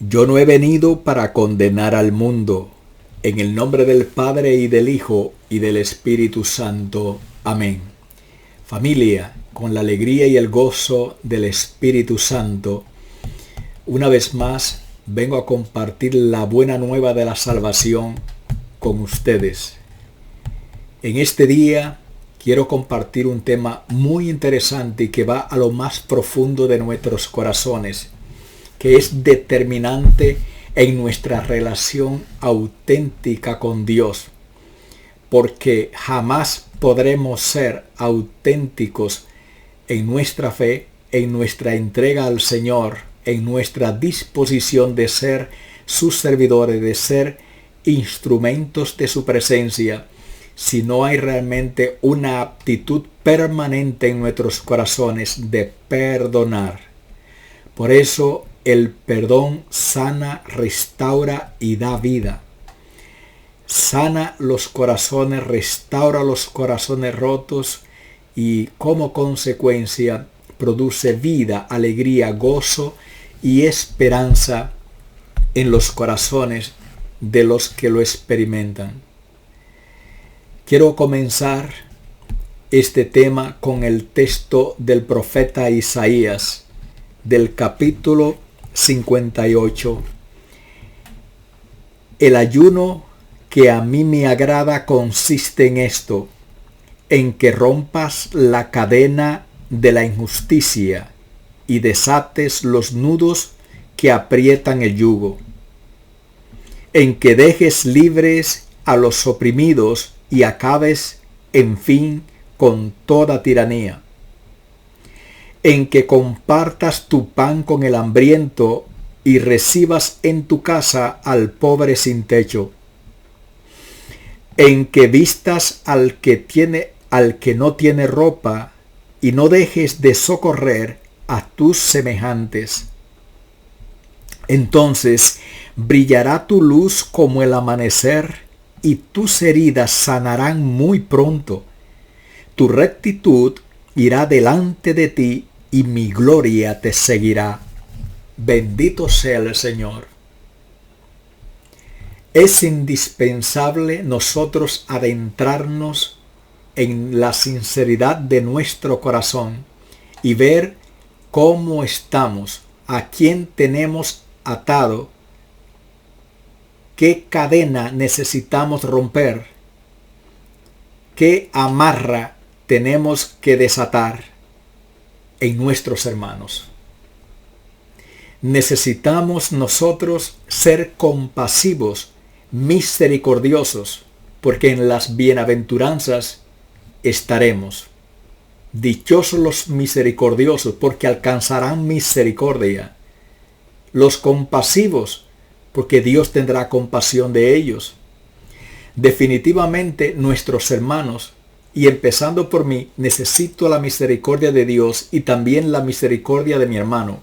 Yo no he venido para condenar al mundo. En el nombre del Padre y del Hijo y del Espíritu Santo. Amén. Familia, con la alegría y el gozo del Espíritu Santo, una vez más vengo a compartir la buena nueva de la salvación con ustedes. En este día quiero compartir un tema muy interesante y que va a lo más profundo de nuestros corazones, que es determinante en nuestra relación auténtica con Dios, porque jamás podremos ser auténticos en nuestra fe, en nuestra entrega al Señor, en nuestra disposición de ser sus servidores, de ser instrumentos de su presencia, si no hay realmente una aptitud permanente en nuestros corazones de perdonar. Por eso el perdón sana, restaura y da vida. Sana los corazones, restaura los corazones rotos y como consecuencia produce vida, alegría, gozo y esperanza en los corazones de los que lo experimentan. Quiero comenzar este tema con el texto del profeta Isaías, del capítulo 58. El ayuno que a mí me agrada consiste en esto, en que rompas la cadena de la injusticia y desates los nudos que aprietan el yugo, en que dejes libres a los oprimidos y acabes, en fin, con toda tiranía, en que compartas tu pan con el hambriento y recibas en tu casa al pobre sin techo, en que vistas al que no tiene ropa y no dejes de socorrer a tus semejantes. Entonces brillará tu luz como el amanecer y tus heridas sanarán muy pronto. Tu rectitud irá delante de ti y mi gloria te seguirá. Bendito sea el Señor. Es indispensable nosotros adentrarnos en la sinceridad de nuestro corazón y ver cómo estamos, a quién tenemos atado, qué cadena necesitamos romper, qué amarra tenemos que desatar en nuestros hermanos. Necesitamos nosotros ser compasivos, misericordiosos, porque en las bienaventuranzas estaremos. Dichosos los misericordiosos, porque alcanzarán misericordia. Los compasivos, porque Dios tendrá compasión de ellos. Definitivamente nuestros hermanos, y empezando por mí, necesito la misericordia de Dios y también la misericordia de mi hermano.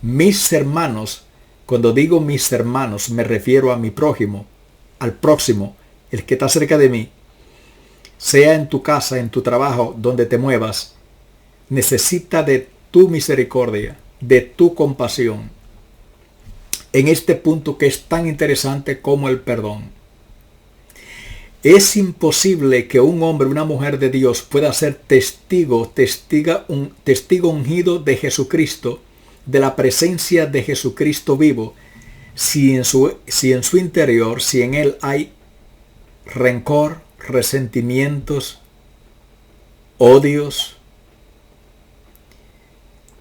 Mis hermanos, cuando digo mis hermanos, me refiero a mi prójimo, al próximo, el que está cerca de mí. Sea en tu casa, en tu trabajo, donde te muevas, necesita de tu misericordia, de tu compasión. En este punto que es tan interesante como el perdón. Es imposible que un hombre, una mujer de Dios pueda ser testigo ungido de Jesucristo, de la presencia de Jesucristo vivo, si en su interior, si en él hay rencor, resentimientos, odios.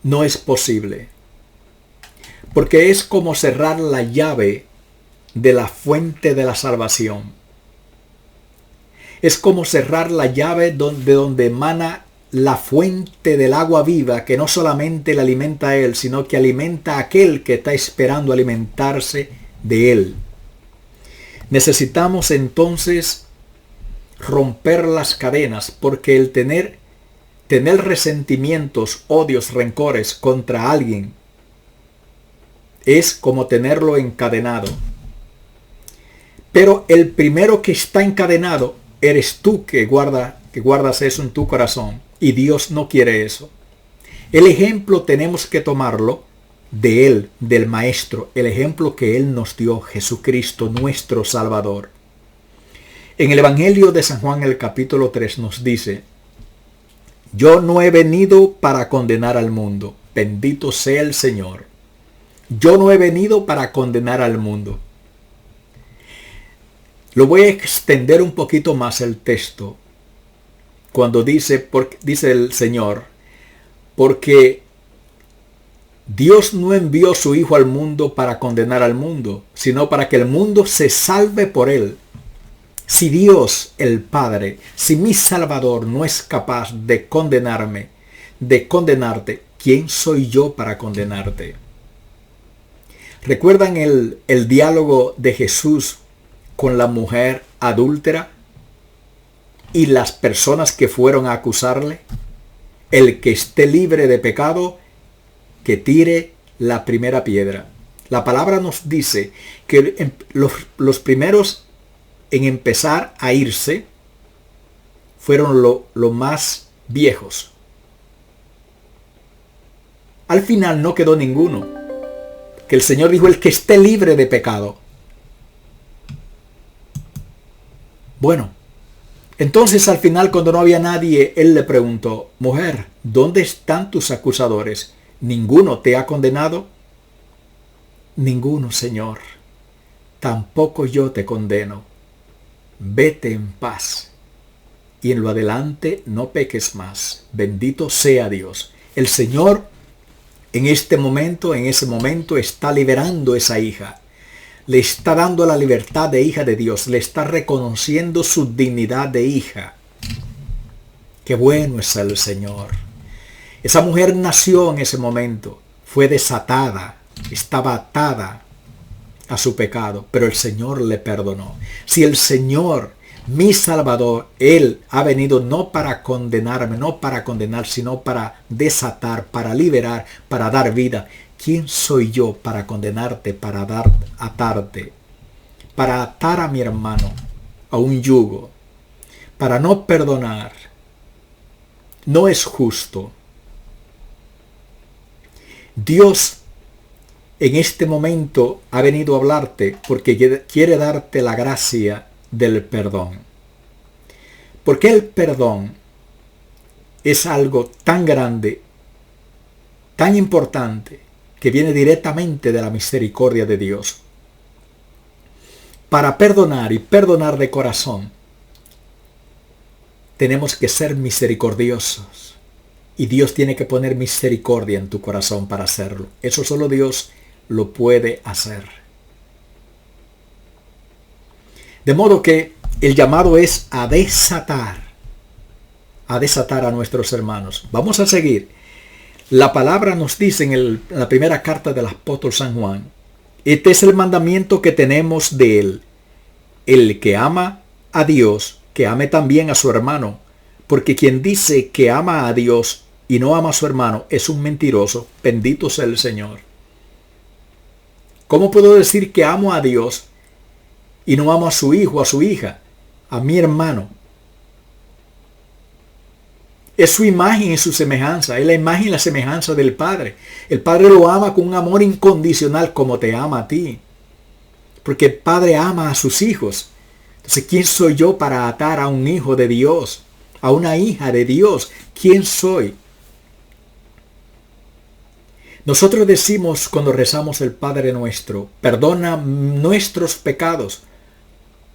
No es posible. Porque es como cerrar la llave de la fuente de la salvación. Es como cerrar la llave de donde emana la fuente del agua viva, que no solamente le alimenta a él, sino que alimenta a aquel que está esperando alimentarse de él. Necesitamos entonces romper las cadenas, porque el tener resentimientos, odios, rencores contra alguien es como tenerlo encadenado. Pero el primero que está encadenado eres tú, que guardas eso en tu corazón, y Dios no quiere eso. El ejemplo tenemos que tomarlo de Él, del Maestro, el ejemplo que Él nos dio, Jesucristo, nuestro Salvador. En el Evangelio de San Juan, el capítulo 3, nos dice: yo no he venido para condenar al mundo. Bendito sea el Señor. Yo no he venido para condenar al mundo. Lo voy a extender un poquito más el texto. Cuando dice el Señor, porque Dios no envió su Hijo al mundo para condenar al mundo, sino para que el mundo se salve por él. Si Dios, el Padre, si mi Salvador no es capaz de condenarme, de condenarte, ¿quién soy yo para condenarte? ¿Recuerdan el diálogo de Jesús con la mujer adúltera y las personas que fueron a acusarle? El que esté libre de pecado, que tire la primera piedra. La palabra nos dice que los primeros en empezar a irse fueron los más viejos. Al final no quedó ninguno. Que el Señor dijo: el que esté libre de pecado. Bueno, entonces al final, cuando no había nadie, Él le preguntó: mujer, ¿dónde están tus acusadores? ¿Ninguno te ha condenado? Ninguno, Señor. Tampoco yo te condeno. Vete en paz, y en lo adelante no peques más. Bendito sea Dios. El Señor en ese momento, está liberando a esa hija. Le está dando la libertad de hija de Dios. Le está reconociendo su dignidad de hija. Qué bueno es el Señor. Esa mujer nació en ese momento. Fue desatada. Estaba atada a su pecado, pero el Señor le perdonó. Si el Señor, mi Salvador, Él ha venido no para condenarme, no para condenar, sino para desatar, para liberar, para dar vida. ¿Quién soy yo para condenarte, para atarte, para atar a mi hermano a un yugo, para no perdonar? No es justo. Dios en este momento ha venido a hablarte porque quiere darte la gracia del perdón. Porque el perdón es algo tan grande, tan importante, que viene directamente de la misericordia de Dios. Para perdonar y perdonar de corazón, tenemos que ser misericordiosos. Y Dios tiene que poner misericordia en tu corazón para hacerlo. Eso solo Dios lo puede hacer. De modo que el llamado es a desatar a nuestros hermanos. Vamos a seguir. La palabra nos dice en la primera carta del apóstol San Juan: este es el mandamiento que tenemos de él. El que ama a Dios, que ame también a su hermano. Porque quien dice que ama a Dios y no ama a su hermano es un mentiroso. Bendito sea el Señor. ¿Cómo puedo decir que amo a Dios y no amo a su hijo, a su hija, a mi hermano? Es su imagen y su semejanza. Es la imagen y la semejanza del Padre. El Padre lo ama con un amor incondicional como te ama a ti. Porque el Padre ama a sus hijos. Entonces, ¿quién soy yo para atar a un hijo de Dios? A una hija de Dios. ¿Quién soy? Nosotros decimos cuando rezamos el Padre Nuestro: perdona nuestros pecados,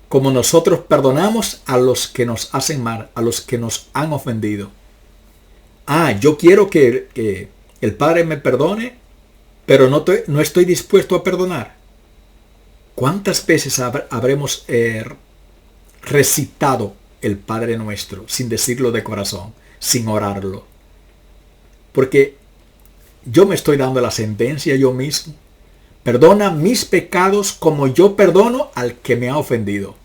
como nosotros perdonamos a los que nos hacen mal, a los que nos han ofendido. Yo quiero que el Padre me perdone, pero no estoy dispuesto a perdonar. ¿Cuántas veces habremos recitado el Padre Nuestro sin decirlo de corazón, sin orarlo? Porque yo me estoy dando la sentencia yo mismo. Perdona mis pecados como yo perdono al que me ha ofendido.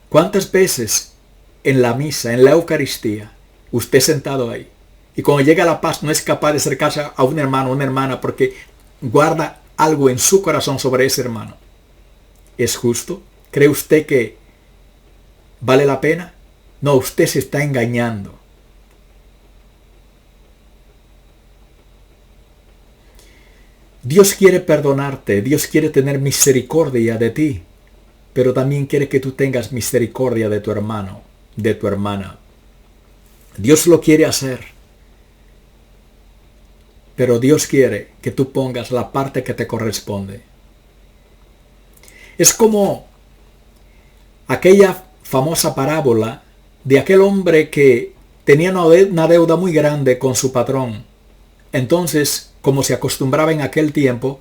¿Cuántas veces en la misa, en la Eucaristía, usted sentado ahí, y cuando llega la paz no es capaz de acercarse a un hermano o una hermana porque guarda algo en su corazón sobre ese hermano? ¿Es justo? ¿Cree usted que vale la pena? No, usted se está engañando. Dios quiere perdonarte, Dios quiere tener misericordia de ti, pero también quiere que tú tengas misericordia de tu hermano, de tu hermana. Dios lo quiere hacer, pero Dios quiere que tú pongas la parte que te corresponde. Es como aquella famosa parábola de aquel hombre que tenía una deuda muy grande con su patrón. Entonces, como se acostumbraba en aquel tiempo,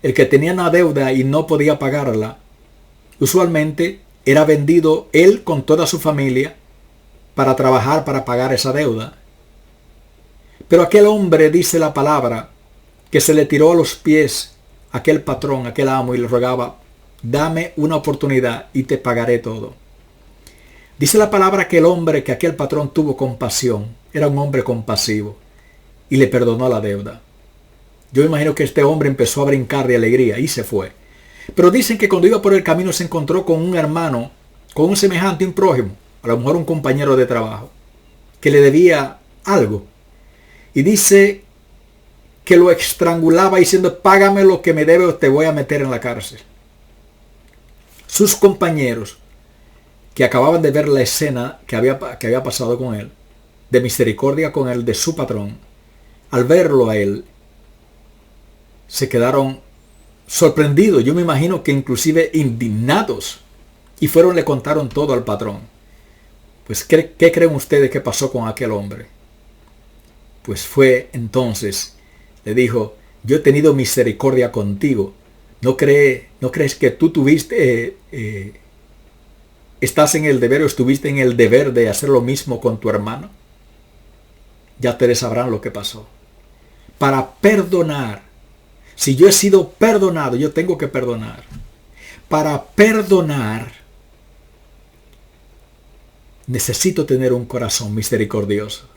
el que tenía una deuda y no podía pagarla, usualmente era vendido él con toda su familia para trabajar para pagar esa deuda. Pero aquel hombre, dice la palabra, que se le tiró a los pies aquel patrón, aquel amo, y le rogaba: dame una oportunidad y te pagaré todo. Dice la palabra que el hombre, que aquel patrón tuvo compasión, era un hombre compasivo y le perdonó la deuda. Yo imagino que este hombre empezó a brincar de alegría y se fue. Pero dicen que cuando iba por el camino se encontró con un hermano, con un semejante, un prójimo, a lo mejor un compañero de trabajo, que le debía algo. Y dice que lo estrangulaba diciendo: págame lo que me debe o te voy a meter en la cárcel. Sus compañeros, que acababan de ver la escena que había pasado con él, de misericordia con él, de su patrón, al verlo a él, se quedaron sorprendidos. Yo me imagino que inclusive indignados. Y le contaron todo al patrón. Pues, ¿qué creen ustedes que pasó con aquel hombre? Pues fue entonces, le dijo: yo he tenido misericordia contigo. ¿No crees que tú estás en el deber o estuviste en el deber de hacer lo mismo con tu hermano? Ya ustedes sabrán lo que pasó. Para perdonar, si yo he sido perdonado, yo tengo que perdonar. Para perdonar, necesito tener un corazón misericordioso.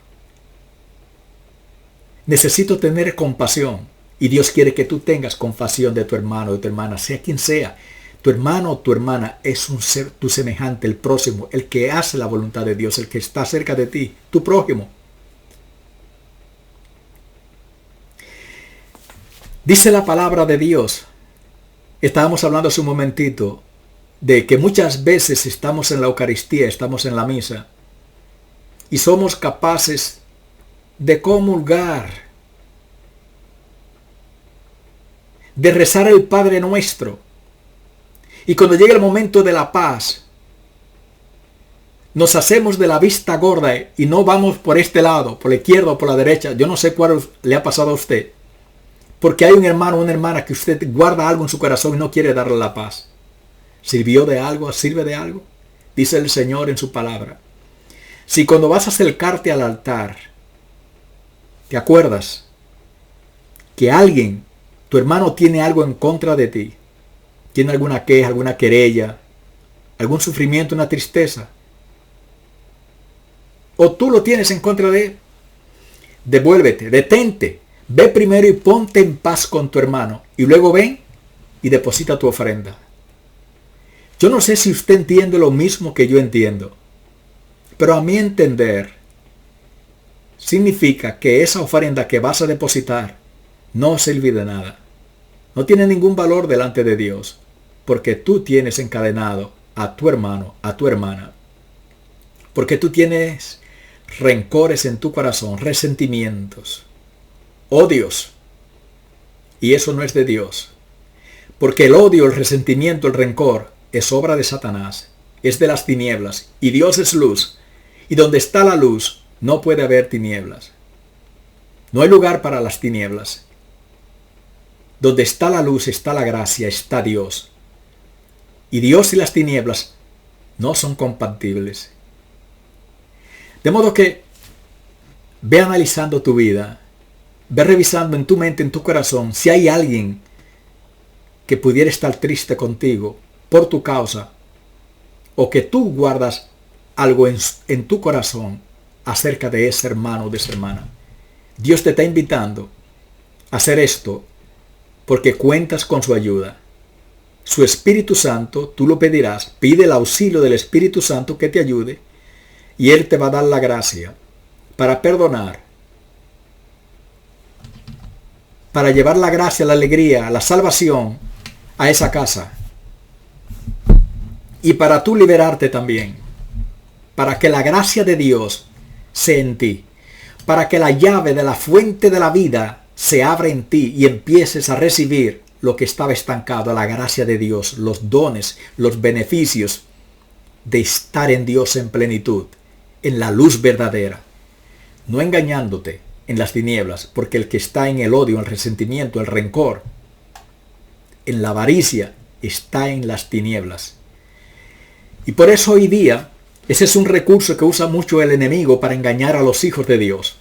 Necesito tener compasión. Y Dios quiere que tú tengas compasión de tu hermano o de tu hermana, sea quien sea. Tu hermano o tu hermana es un ser tu semejante, el próximo, el que hace la voluntad de Dios, el que está cerca de ti, tu prójimo. Dice la palabra de Dios. Estábamos hablando hace un momentito de que muchas veces estamos en la Eucaristía, estamos en la misa, y somos capaces de comulgar, de rezar el Padre Nuestro. Y cuando llega el momento de la paz, nos hacemos de la vista gorda y no vamos por este lado, por la izquierda o por la derecha. Yo no sé cuál le ha pasado a usted. Porque hay un hermano o una hermana que usted guarda algo en su corazón y no quiere darle la paz. ¿Sirvió de algo? ¿Sirve de algo? Dice el Señor en su palabra. Si cuando vas a acercarte al altar, te acuerdas que alguien, tu hermano, tiene algo en contra de ti, tiene alguna queja, alguna querella, algún sufrimiento, una tristeza, o tú lo tienes en contra de él, devuélvete, detente, ve primero y ponte en paz con tu hermano, y luego ven y deposita tu ofrenda. Yo no sé si usted entiende lo mismo que yo entiendo, pero a mi entender significa que esa ofrenda que vas a depositar no sirve de nada. No tiene ningún valor delante de Dios, porque tú tienes encadenado a tu hermano, a tu hermana, porque tú tienes rencores en tu corazón, resentimientos, odios, y eso no es de Dios, porque el odio, el resentimiento, el rencor es obra de Satanás, es de las tinieblas, y Dios es luz, y donde está la luz no puede haber tinieblas. No hay lugar para las tinieblas. Donde está la luz, está la gracia, está Dios. Y Dios y las tinieblas no son compatibles. De modo que ve analizando tu vida, ve revisando en tu mente, en tu corazón, si hay alguien que pudiera estar triste contigo por tu causa, o que tú guardas algo en tu corazón acerca de ese hermano o de esa hermana. Dios te está invitando a hacer esto porque cuentas con su ayuda. Su Espíritu Santo, tú lo pedirás, pide el auxilio del Espíritu Santo que te ayude y Él te va a dar la gracia para perdonar, para llevar la gracia, la alegría, la salvación a esa casa. Y para tú liberarte también. Para que la gracia de Dios sea en ti. Para que la llave de la fuente de la vida se abra en ti y empieces a recibir lo que estaba estancado, la gracia de Dios, los dones, los beneficios de estar en Dios en plenitud, en la luz verdadera. No engañándote en las tinieblas, porque el que está en el odio, el resentimiento, el rencor, en la avaricia, está en las tinieblas. Y por eso hoy día, ese es un recurso que usa mucho el enemigo para engañar a los hijos de Dios.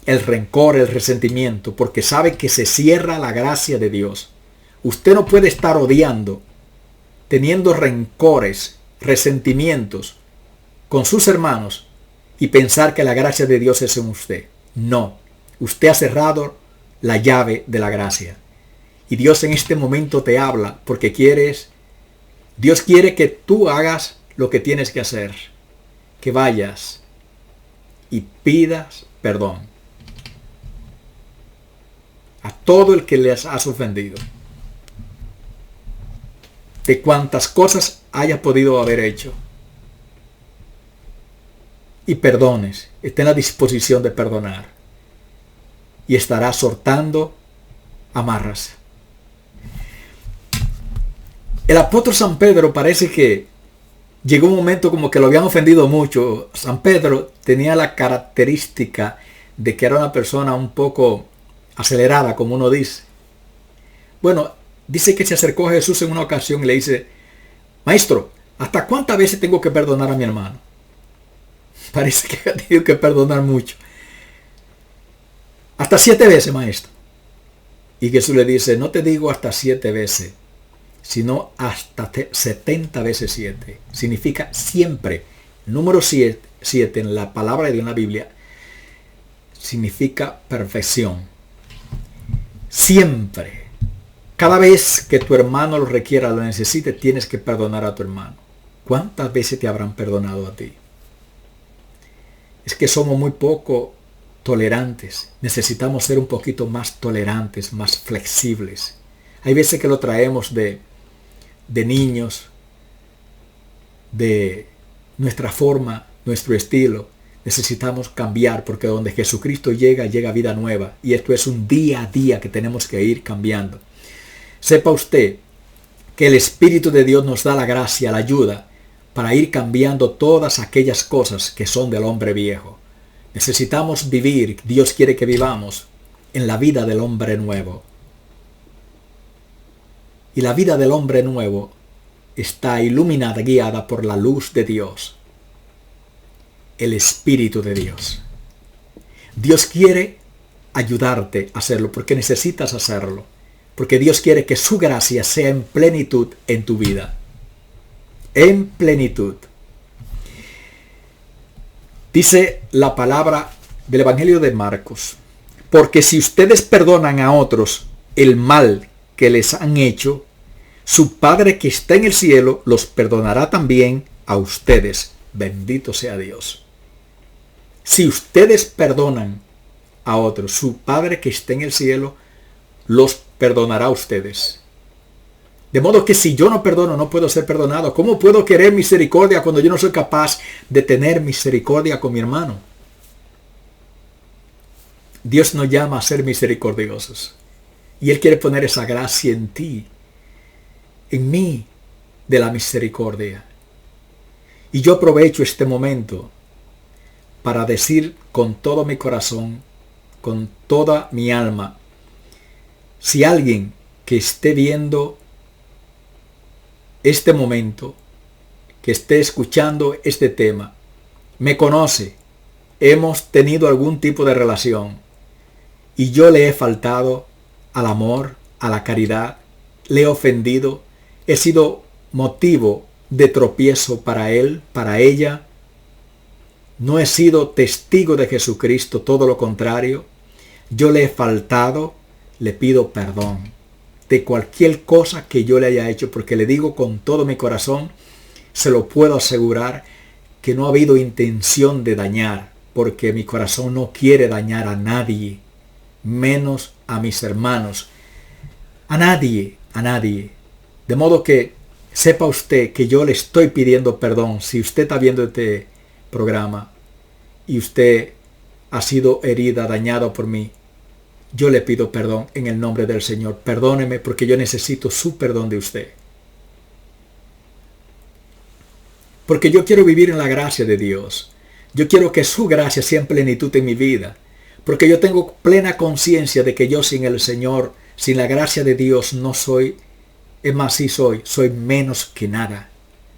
El rencor, el resentimiento, porque sabe que se cierra la gracia de Dios. Usted no puede estar odiando, teniendo rencores, resentimientos con sus hermanos y pensar que la gracia de Dios es en usted. No, usted ha cerrado la llave de la gracia. Y Dios en este momento te habla porque Dios quiere que tú hagas lo que tienes que hacer. Que vayas y pidas perdón a todo el que les has ofendido. De cuantas cosas haya podido haber hecho. Y perdones, esté en la disposición de perdonar. Y estarás soltando amarras. El apóstol San Pedro parece que llegó un momento como que lo habían ofendido mucho. San Pedro tenía la característica de que era una persona un poco acelerada, como uno dice. Bueno, dice que se acercó a Jesús en una ocasión y le dice: Maestro, ¿hasta cuántas veces tengo que perdonar a mi hermano? Parece que ha tenido que perdonar mucho. Hasta 7 veces, maestro. Y Jesús le dice: no te digo hasta 7 veces, sino hasta 70 veces 7. Significa siempre. Número 7 en la palabra de Dios en la Biblia significa perfección. Siempre. Cada vez que tu hermano lo requiera, lo necesite, tienes que perdonar a tu hermano. ¿Cuántas veces te habrán perdonado a ti? Es que somos muy poco tolerantes. Necesitamos ser un poquito más tolerantes, más flexibles. Hay veces que lo traemos de niños, de nuestra forma, nuestro estilo. Necesitamos cambiar porque donde Jesucristo llega vida nueva. Y esto es un día a día que tenemos que ir cambiando. Sepa usted que el Espíritu de Dios nos da la gracia, la ayuda para ir cambiando todas aquellas cosas que son del hombre viejo. Necesitamos vivir, Dios quiere que vivamos en la vida del hombre nuevo. Y la vida del hombre nuevo está iluminada, guiada por la luz de Dios, el Espíritu de Dios. Dios quiere ayudarte a hacerlo porque necesitas hacerlo. Porque Dios quiere que su gracia sea en plenitud en tu vida. En plenitud. Dice la palabra del Evangelio de Marcos: porque si ustedes perdonan a otros el mal que les han hecho, su Padre que está en el cielo los perdonará también a ustedes. Bendito sea Dios. Si ustedes perdonan a otros, su Padre que está en el cielo los perdonará a ustedes. De modo que si yo no perdono, no puedo ser perdonado. ¿Cómo puedo querer misericordia cuando yo no soy capaz de tener misericordia con mi hermano? Dios nos llama a ser misericordiosos. Y Él quiere poner esa gracia en ti, en mí, de la misericordia. Y yo aprovecho este momento para decir con todo mi corazón, con toda mi alma, si alguien que esté viendo este momento, que esté escuchando este tema, me conoce, hemos tenido algún tipo de relación y yo le he faltado al amor, a la caridad, le he ofendido, he sido motivo de tropiezo para él, para ella, no he sido testigo de Jesucristo, todo lo contrario, yo le he faltado, le pido perdón de cualquier cosa que yo le haya hecho, porque le digo con todo mi corazón, se lo puedo asegurar, que no ha habido intención de dañar, porque mi corazón no quiere dañar a nadie. menos a mis hermanos. A nadie. De modo que sepa usted que yo le estoy pidiendo perdón. Si usted está viendo este programa y usted ha sido herida, dañado por mí, yo le pido perdón en el nombre del Señor. Perdóneme porque yo necesito su perdón de usted. Porque yo quiero vivir en la gracia de Dios. Yo quiero que su gracia sea en plenitud en mi vida. Porque yo tengo plena conciencia de que yo sin el Señor, sin la gracia de Dios, no soy. Es más, sí soy menos que nada.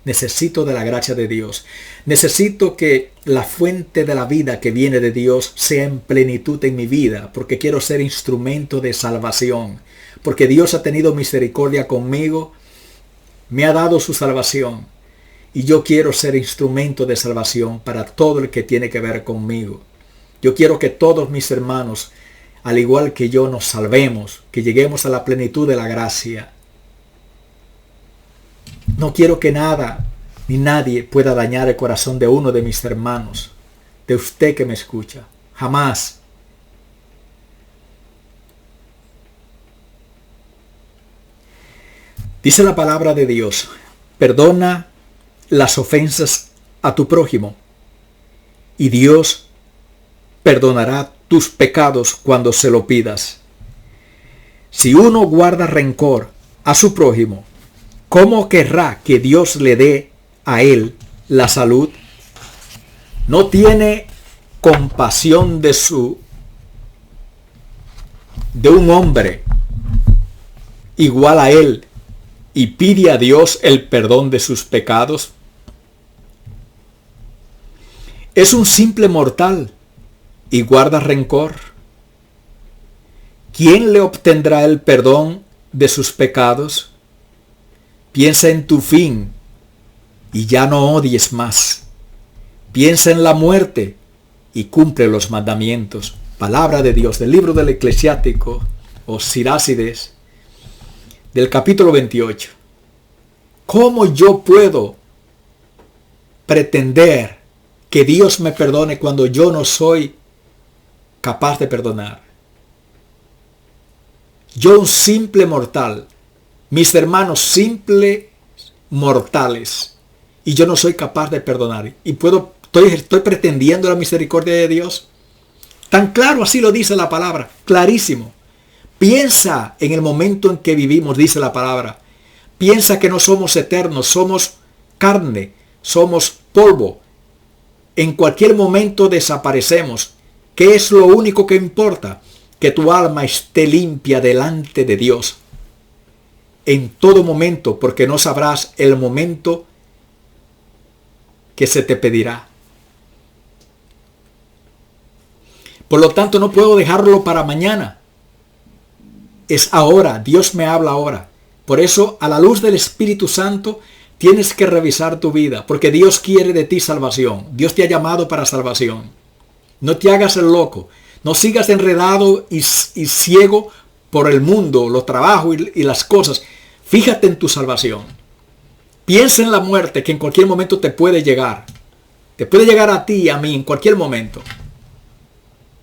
Necesito de la gracia de Dios. Necesito que la fuente de la vida que viene de Dios sea en plenitud en mi vida, porque quiero ser instrumento de salvación. Porque Dios ha tenido misericordia conmigo, me ha dado su salvación, y yo quiero ser instrumento de salvación para todo el que tiene que ver conmigo. Yo quiero que todos mis hermanos, al igual que yo, nos salvemos, que lleguemos a la plenitud de la gracia. No quiero que nada ni nadie pueda dañar el corazón de uno de mis hermanos, de usted que me escucha. Jamás. Dice la palabra de Dios: perdona las ofensas a tu prójimo, y Dios perdonará tus pecados cuando se lo pidas. Si uno guarda rencor a su prójimo, ¿cómo querrá que Dios le dé a él la salud? ¿No tiene compasión de un hombre igual a él y pide a Dios el perdón de sus pecados? Es un simple mortal y guarda rencor. ¿Quién le obtendrá el perdón de sus pecados? Piensa en tu fin y ya no odies más. Piensa en la muerte y cumple los mandamientos. Palabra de Dios del libro del Eclesiástico o Sirácides, del capítulo 28. ¿Cómo yo puedo pretender que Dios me perdone cuando yo no soy capaz de perdonar? Yo, un simple mortal, mis hermanos simples mortales, y yo no soy capaz de perdonar. Y estoy pretendiendo la misericordia de Dios. Tan claro, así lo dice la palabra, clarísimo. Piensa en el momento en que vivimos, dice la palabra. Piensa que no somos eternos, somos carne, somos polvo. En cualquier momento desaparecemos. ¿Qué es lo único que importa? Que tu alma esté limpia delante de Dios en todo momento, porque no sabrás el momento que se te pedirá. Por lo tanto, no puedo dejarlo para mañana. Es ahora. Dios me habla ahora. Por eso, a la luz del Espíritu Santo, tienes que revisar tu vida, porque Dios quiere de ti salvación. Dios te ha llamado para salvación. No te hagas el loco. No sigas enredado y ciego por el mundo, los trabajos y las cosas. Fíjate en tu salvación. Piensa en la muerte que en cualquier momento te puede llegar. Te puede llegar a ti y a mí en cualquier momento.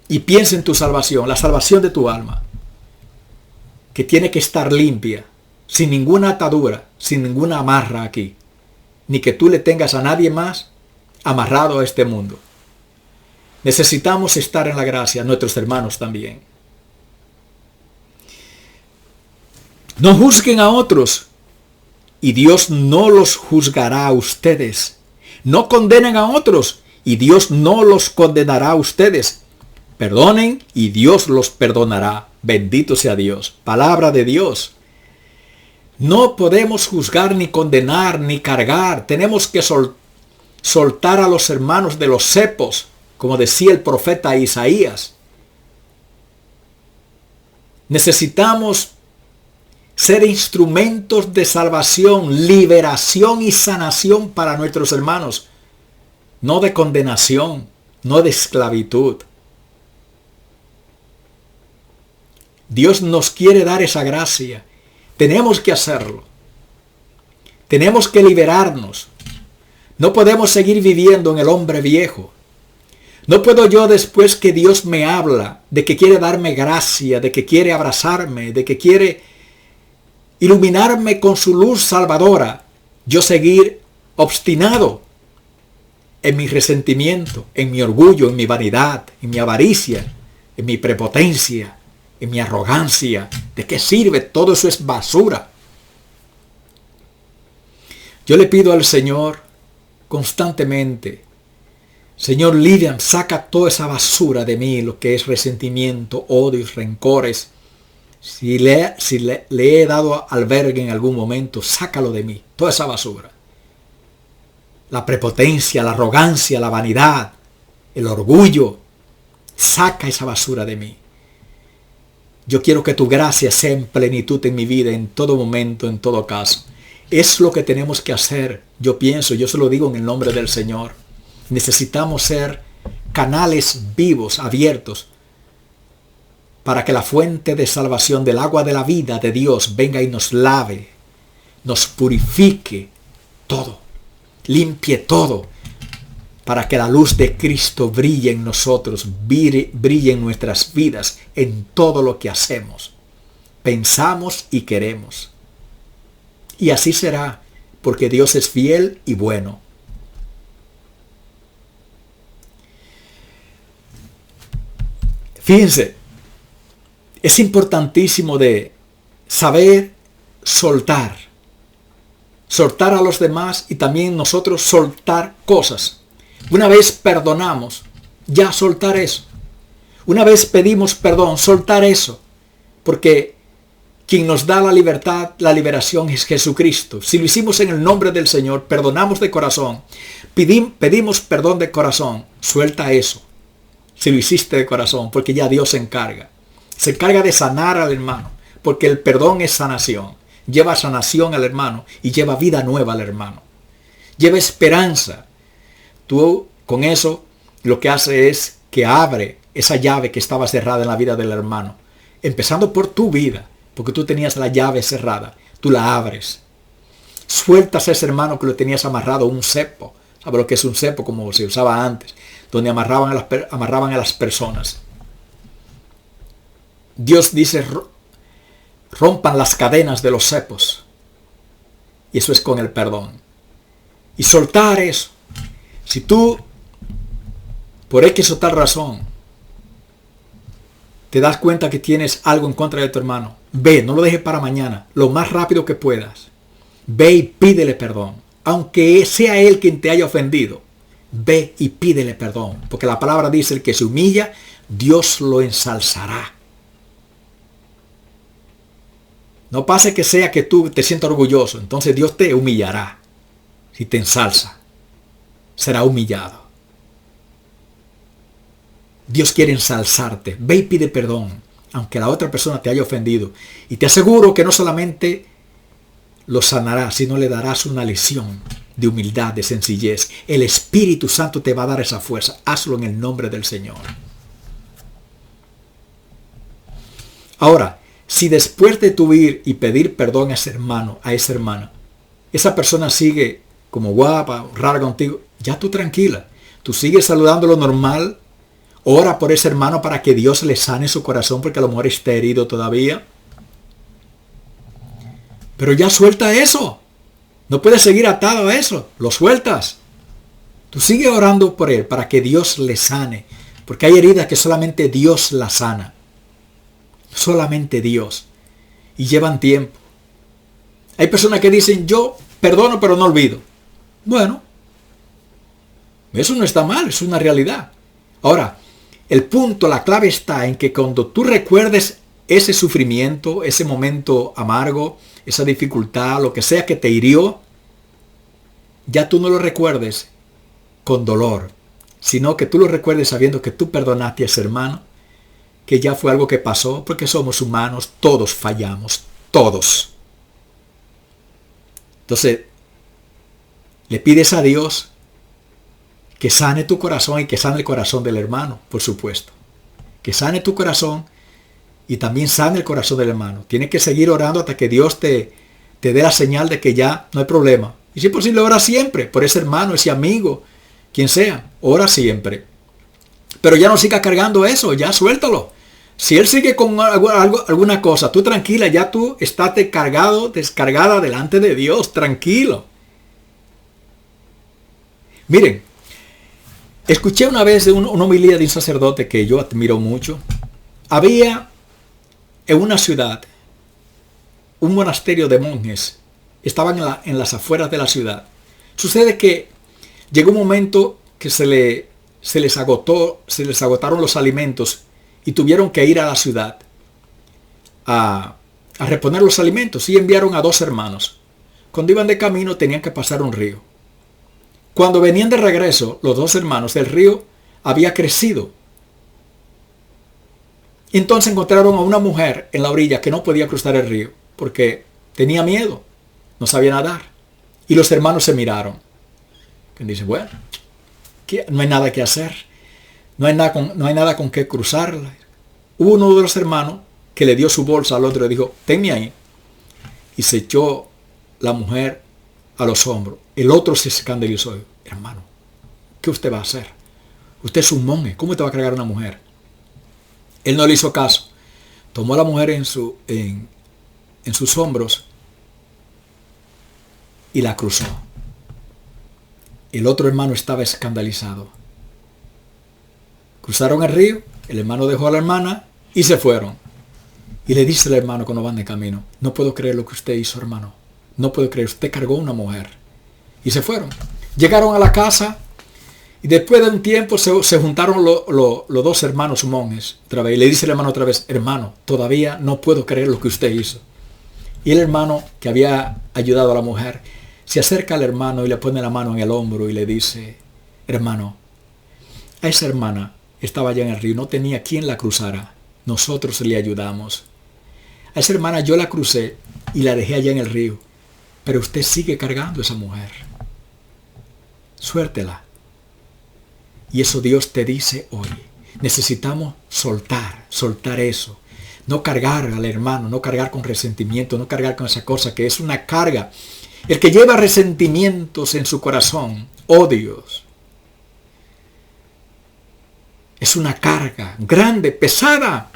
Y piensa en tu salvación, la salvación de tu alma, que tiene que estar limpia, sin ninguna atadura, sin ninguna amarra aquí. Ni que tú le tengas a nadie más amarrado a este mundo. Necesitamos estar en la gracia, nuestros hermanos también. No juzguen a otros y Dios no los juzgará a ustedes. No condenen a otros y Dios no los condenará a ustedes. Perdonen y Dios los perdonará. Bendito sea Dios. Palabra de Dios. No podemos juzgar, ni condenar, ni cargar. Tenemos que soltar a los hermanos de los cepos, como decía el profeta Isaías. Necesitamos ser instrumentos de salvación, liberación y sanación para nuestros hermanos. No de condenación, no de esclavitud. Dios nos quiere dar esa gracia. Tenemos que hacerlo. Tenemos que liberarnos. No podemos seguir viviendo en el hombre viejo. No puedo yo, después que Dios me habla de que quiere darme gracia, de que quiere abrazarme, de que quiere iluminarme con su luz salvadora, yo seguir obstinado en mi resentimiento, en mi orgullo, en mi vanidad, en mi avaricia, en mi prepotencia, en mi arrogancia. ¿De qué sirve? Todo eso es basura. Yo le pido al Señor constantemente: Señor, Lilian, saca toda esa basura de mí, lo que es resentimiento, odios, rencores. Si le he dado albergue en algún momento, sácalo de mí, toda esa basura. La prepotencia, la arrogancia, la vanidad, el orgullo, saca esa basura de mí. Yo quiero que tu gracia sea en plenitud en mi vida, en todo momento, en todo caso. Es lo que tenemos que hacer. Yo pienso, yo se lo digo en el nombre del Señor. Necesitamos ser canales vivos, abiertos, para que la fuente de salvación del agua de la vida de Dios venga y nos lave, nos purifique todo, limpie todo, para que la luz de Cristo brille en nosotros, brille en nuestras vidas, en todo lo que hacemos, pensamos y queremos. Y así será, porque Dios es fiel y bueno. Fíjense, es importantísimo de saber soltar. Soltar a los demás y también nosotros soltar cosas. Una vez perdonamos, ya soltar eso. Una vez pedimos perdón, soltar eso. Porque quien nos da la libertad, la liberación es Jesucristo. Si lo hicimos en el nombre del Señor, perdonamos de corazón, pedimos perdón de corazón, suelta eso. Si lo hiciste de corazón, porque ya Dios se encarga. Se encarga de sanar al hermano, porque el perdón es sanación. Lleva sanación al hermano y lleva vida nueva al hermano. Lleva esperanza. Tú con eso lo que hace es que abre esa llave que estaba cerrada en la vida del hermano. Empezando por tu vida, porque tú tenías la llave cerrada. Tú la abres. Sueltas a ese hermano que lo tenías amarrado a un cepo. ¿Sabes lo que es un cepo? Como se usaba antes, donde amarraban a las personas. Dios dice: rompan las cadenas de los cepos. Y eso es con el perdón. Y soltar eso. Si tú, por X o tal razón, te das cuenta que tienes algo en contra de tu hermano, ve, no lo dejes para mañana, lo más rápido que puedas. Ve y pídele perdón. Aunque sea él quien te haya ofendido, ve y pídele perdón. Porque la palabra dice: el que se humilla, Dios lo ensalzará. No pase que sea que tú te sientas orgulloso, entonces Dios te humillará. Si te ensalza, será humillado. Dios quiere ensalzarte. Ve y pide perdón, aunque la otra persona te haya ofendido. Y te aseguro que no solamente lo sanará, sino le darás una lección de humildad, de sencillez. El Espíritu Santo te va a dar esa fuerza. Hazlo en el nombre del Señor. Ahora, si después de tu ir y pedir perdón a ese hermano, a esa hermana, esa persona sigue como guapa, rara contigo, ya tú tranquila. Tú sigues saludándolo normal. Ora por ese hermano para que Dios le sane su corazón, porque a lo mejor está herido todavía. Pero ya suelta eso. No puedes seguir atado a eso. Lo sueltas. Tú sigue orando por él para que Dios le sane. Porque hay heridas que solamente Dios la sana. Solamente Dios. Y llevan tiempo. Hay personas que dicen: yo perdono pero no olvido. Bueno, eso no está mal, es una realidad. Ahora, el punto, la clave está en que cuando tú recuerdes ese sufrimiento, ese momento amargo, esa dificultad, lo que sea que te hirió, ya tú no lo recuerdes con dolor, sino que tú lo recuerdes sabiendo que tú perdonaste a ese hermano, que ya fue algo que pasó, porque somos humanos, todos fallamos, todos. Entonces, le pides a Dios que sane tu corazón y que sane el corazón del hermano, por supuesto. Que sane tu corazón y también sane el corazón del hermano. Tienes que seguir orando hasta que Dios te dé la señal de que ya no hay problema. Y si es posible, ora siempre por ese hermano, ese amigo, quien sea. Ora siempre. Pero ya no sigas cargando eso, ya suéltalo. Si él sigue con alguna cosa, tú tranquila, ya tú estás descargada delante de Dios, tranquilo. Miren, escuché una vez de una homilía de un sacerdote que yo admiro mucho. Había en una ciudad un monasterio de monjes. Estaban en las afueras de la ciudad. Sucede que llegó un momento que se les agotaron los alimentos y tuvieron que ir a la ciudad a reponer los alimentos y enviaron a 2 hermanos. Cuando iban de camino tenían que pasar un río. Cuando venían de regreso, los 2 hermanos, el río había crecido. Entonces encontraron a una mujer en la orilla que no podía cruzar el río porque tenía miedo, no sabía nadar. Y los hermanos se miraron. Y dice, bueno, no hay nada que hacer, no hay nada con qué cruzarla. Hubo uno de los hermanos que le dio su bolsa al otro y le dijo, tenme ahí. Y se echó la mujer a los hombros. El otro se escandalizó. Hermano, ¿qué usted va a hacer? Usted es un monje, ¿cómo te va a cargar una mujer? Él no le hizo caso. Tomó a la mujer en sus hombros y la cruzó. El otro hermano estaba escandalizado. Cruzaron el río, el hermano dejó a la hermana y se fueron. Y le dice al hermano cuando van de camino, no puedo creer lo que usted hizo, hermano. No puedo creer, usted cargó a una mujer. Y se fueron. Llegaron a la casa y después de un tiempo se juntaron los 2 hermanos monjes otra vez. Y le dice el hermano otra vez, hermano, todavía no puedo creer lo que usted hizo. Y el hermano que había ayudado a la mujer se acerca al hermano y le pone la mano en el hombro y le dice, hermano, a esa hermana estaba allá en el río, no tenía quien la cruzara. Nosotros le ayudamos. A esa hermana yo la crucé y la dejé allá en el río. Pero usted sigue cargando a esa mujer. Suéltela. Y eso Dios te dice hoy. Necesitamos soltar eso. No cargar al hermano, no cargar con resentimiento, no cargar con esa cosa que es una carga. El que lleva resentimientos en su corazón, odios, es una carga grande, pesada,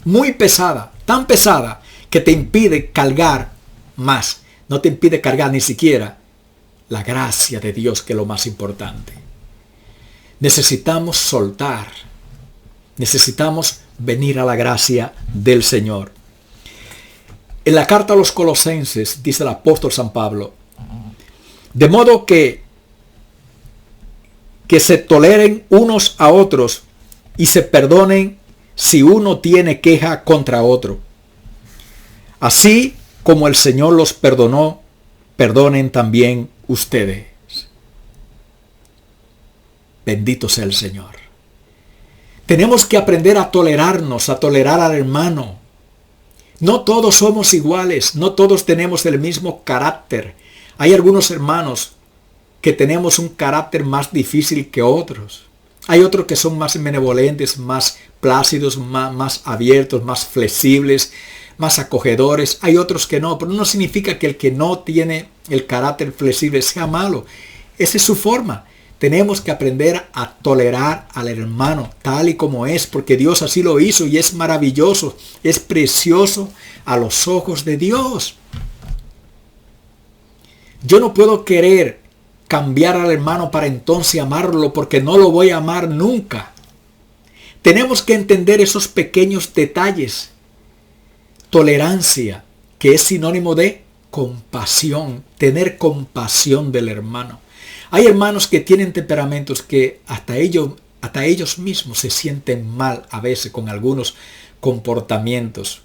muy pesada, tan pesada que te impide cargar más. No te impide cargar ni siquiera la gracia de Dios, que es lo más importante. Necesitamos soltar. Necesitamos venir a la gracia del Señor. En la carta a los Colosenses dice el apóstol San Pablo, de modo que se toleren unos a otros y se perdonen si uno tiene queja contra otro. Así como el Señor los perdonó, perdonen también ustedes. Bendito sea el Señor. Tenemos que aprender a tolerarnos, a tolerar al hermano. No todos somos iguales, no todos tenemos el mismo carácter. Hay algunos hermanos que tenemos un carácter más difícil que otros. Hay otros que son más benevolentes, más plácidos, más abiertos, más flexibles, más acogedores. Hay otros que no, pero no significa que el que no tiene el carácter flexible sea malo. Esa es su forma. Tenemos que aprender a tolerar al hermano tal y como es, porque Dios así lo hizo y es maravilloso, es precioso a los ojos de Dios. Yo no puedo querer cambiar al hermano para entonces amarlo, porque no lo voy a amar nunca. Tenemos que entender esos pequeños detalles. Tolerancia, que es sinónimo de compasión, tener compasión del hermano. Hay hermanos que tienen temperamentos que hasta ellos mismos se sienten mal a veces con algunos comportamientos.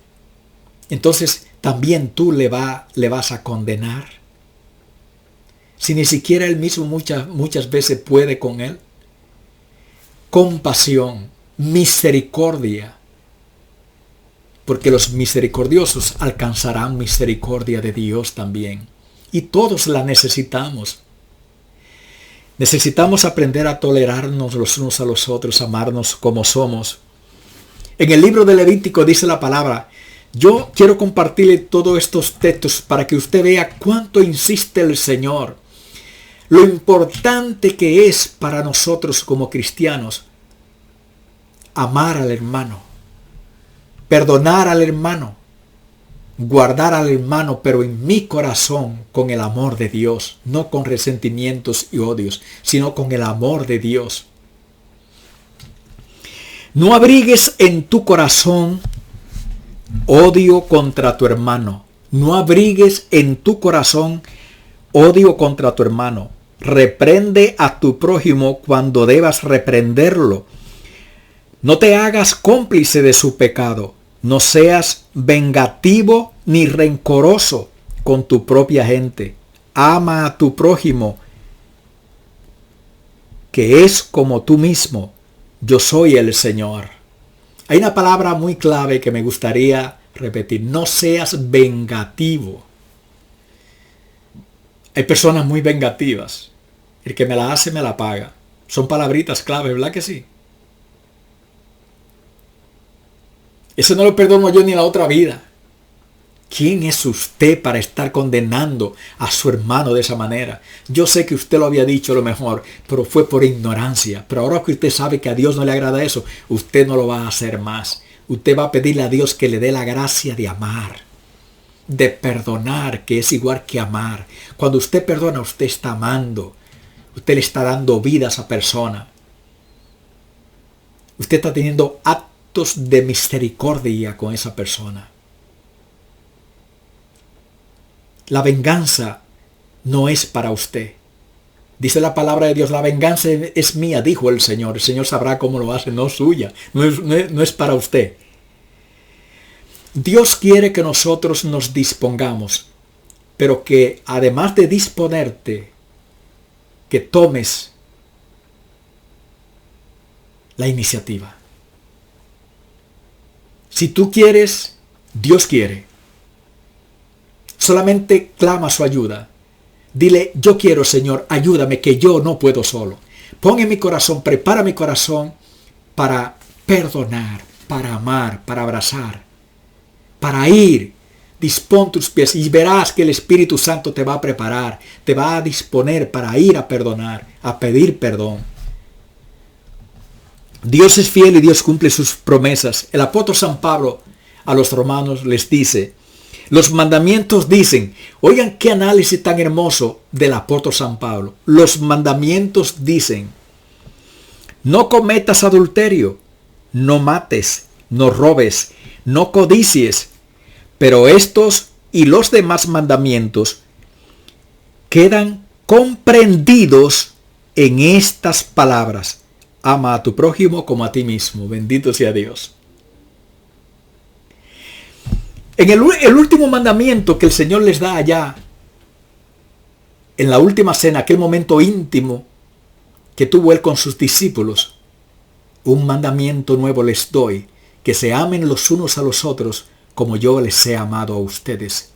Entonces, ¿también tú le vas a condenar? Si ni siquiera él mismo muchas veces puede con él. Compasión, misericordia. Porque los misericordiosos alcanzarán misericordia de Dios también. Y todos la necesitamos. Necesitamos aprender a tolerarnos los unos a los otros, amarnos como somos. En el libro de Levítico dice la palabra, yo quiero compartirle todos estos textos para que usted vea cuánto insiste el Señor. Lo importante que es para nosotros como cristianos amar al hermano, perdonar al hermano, guardar al hermano, pero en mi corazón con el amor de Dios, no con resentimientos y odios, sino con el amor de Dios. No abrigues en tu corazón odio contra tu hermano. No abrigues en tu corazón odio contra tu hermano. Reprende a tu prójimo cuando debas reprenderlo. No te hagas cómplice de su pecado. No seas vengativo ni rencoroso con tu propia gente. Ama a tu prójimo, que es como tú mismo. Yo soy el Señor. Hay una palabra muy clave que me gustaría repetir. No seas vengativo. Hay personas muy vengativas. El que me la hace, me la paga. Son palabritas clave, ¿verdad que sí? Eso no lo perdono yo ni en la otra vida. ¿Quién es usted para estar condenando a su hermano de esa manera? Yo sé que usted lo había dicho a lo mejor, pero fue por ignorancia. Pero ahora que usted sabe que a Dios no le agrada eso, usted no lo va a hacer más. Usted va a pedirle a Dios que le dé la gracia de amar, de perdonar, que es igual que amar. Cuando usted perdona, usted está amando. Usted le está dando vida a esa persona. Usted está teniendo actos de misericordia con esa persona. La venganza no es para usted. Dice la palabra de Dios, la venganza es mía, dijo el Señor. El Señor sabrá cómo lo hace, no suya. No es para usted. Dios quiere que nosotros nos dispongamos, pero que además de disponerte, que tomes la iniciativa. Si tú quieres, Dios quiere. Solamente clama su ayuda. Dile, yo quiero, Señor, ayúdame, que yo no puedo solo. Pon en mi corazón, prepara mi corazón para perdonar, para amar, para abrazar, para ir. Dispón tus pies y verás que el Espíritu Santo te va a preparar, te va a disponer para ir a perdonar, a pedir perdón. Dios es fiel y Dios cumple sus promesas. El apóstol San Pablo a los romanos les dice, los mandamientos dicen, oigan qué análisis tan hermoso del apóstol San Pablo. Los mandamientos dicen, no cometas adulterio, no mates, no robes, no codicies. Pero estos y los demás mandamientos quedan comprendidos en estas palabras. Ama a tu prójimo como a ti mismo. Bendito sea Dios. En el último mandamiento que el Señor les da allá, en la última cena, aquel momento íntimo que tuvo Él con sus discípulos, un mandamiento nuevo les doy, que se amen los unos a los otros como yo les he amado a ustedes.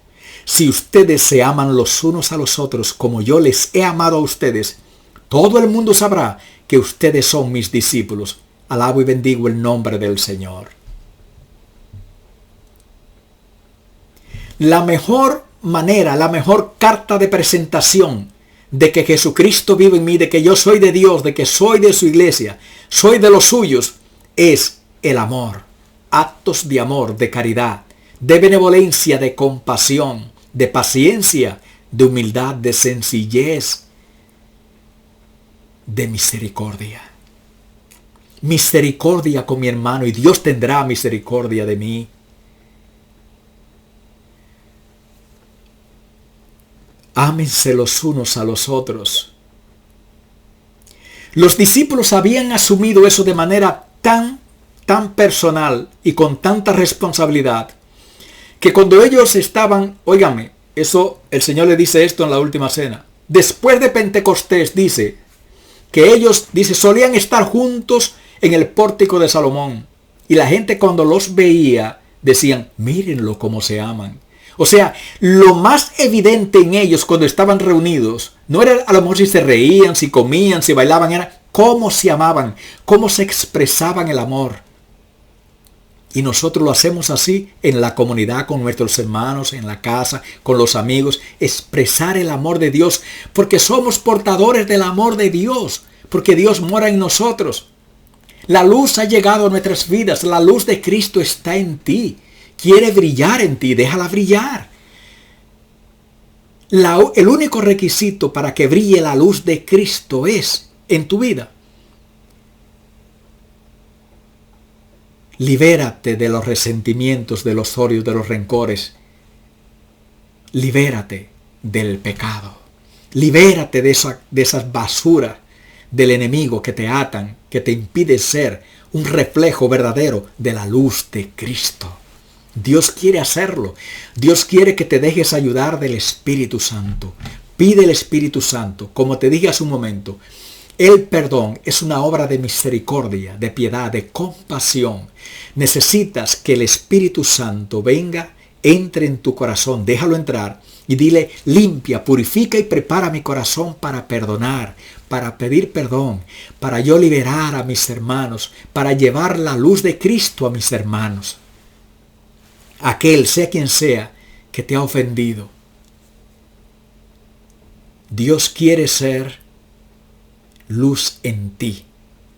Si ustedes se aman los unos a los otros como yo les he amado a ustedes, todo el mundo sabrá que ustedes son mis discípulos. Alabo y bendigo el nombre del Señor. La mejor manera, la mejor carta de presentación de que Jesucristo vive en mí, de que yo soy de Dios, de que soy de su iglesia, soy de los suyos, es el amor. Actos de amor, de caridad, de benevolencia, de compasión, de paciencia, de humildad, de sencillez, de misericordia. Misericordia con mi hermano y Dios tendrá misericordia de mí. Ámense los unos a los otros. Los discípulos habían asumido eso de manera tan personal y con tanta responsabilidad, que cuando ellos estaban, óigame, eso el Señor le dice esto en la última cena. Después de Pentecostés dice que ellos, solían estar juntos en el pórtico de Salomón. Y la gente cuando los veía decían, mírenlo cómo se aman. O sea, lo más evidente en ellos cuando estaban reunidos, no era a lo mejor si se reían, si comían, si bailaban, era cómo se amaban, cómo se expresaban el amor. Y nosotros lo hacemos así en la comunidad, con nuestros hermanos, en la casa, con los amigos, expresar el amor de Dios, porque somos portadores del amor de Dios, porque Dios mora en nosotros. La luz ha llegado a nuestras vidas. La luz de Cristo está en ti. Quiere brillar en ti. Déjala brillar. El único requisito para que brille la luz de Cristo es en tu vida. Libérate de los resentimientos, de los odios, de los rencores. Libérate del pecado. Libérate de esas basuras del enemigo que te atan, que te impiden ser un reflejo verdadero de la luz de Cristo. Dios quiere hacerlo. Dios quiere que te dejes ayudar del Espíritu Santo. Pide el Espíritu Santo. Como te dije hace un momento, el perdón es una obra de misericordia, de piedad, de compasión. Necesitas que el Espíritu Santo venga, entre en tu corazón, déjalo entrar y dile: limpia, purifica y prepara mi corazón para perdonar, para pedir perdón, para yo liberar a mis hermanos, para llevar la luz de Cristo a mis hermanos. Aquel, sea quien sea, que te ha ofendido. Dios quiere ser luz en ti.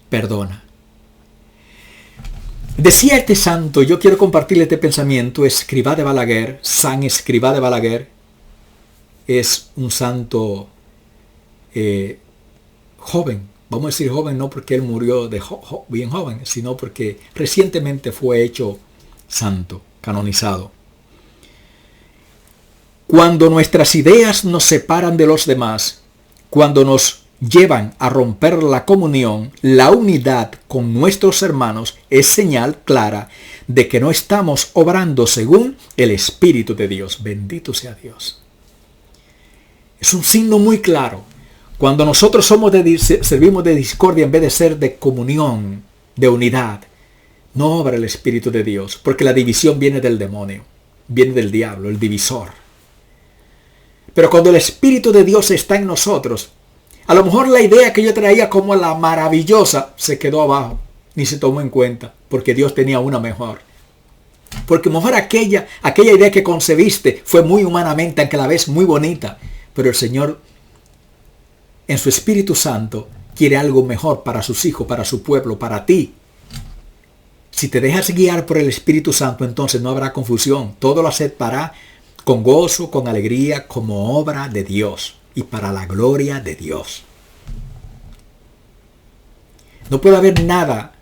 Perdona. Decía este santo, yo quiero compartirle este pensamiento, Escrivá de Balaguer, San Escrivá de Balaguer. Es un santo joven. Vamos a decir joven no porque él murió de bien joven, sino porque recientemente fue hecho santo, canonizado. Cuando nuestras ideas nos separan de los demás, cuando nos llevan a romper la comunión, la unidad con nuestros hermanos, es señal clara de que no estamos obrando según el Espíritu de Dios. Bendito sea Dios. Es un signo muy claro. Cuando nosotros servimos de discordia en vez de ser de comunión, de unidad, no obra el Espíritu de Dios, porque la división viene del demonio, viene del diablo, el divisor. Pero cuando el Espíritu de Dios está en nosotros, a lo mejor la idea que yo traía como la maravillosa se quedó abajo, ni se tomó en cuenta, porque Dios tenía una mejor. Porque a lo mejor aquella idea que concebiste fue muy humanamente, aunque a la vez muy bonita, pero el Señor, en su Espíritu Santo, quiere algo mejor para sus hijos, para su pueblo, para ti. Si te dejas guiar por el Espíritu Santo, entonces no habrá confusión. Todo lo aceptará con gozo, con alegría, como obra de Dios y para la gloria de Dios. No puede haber nada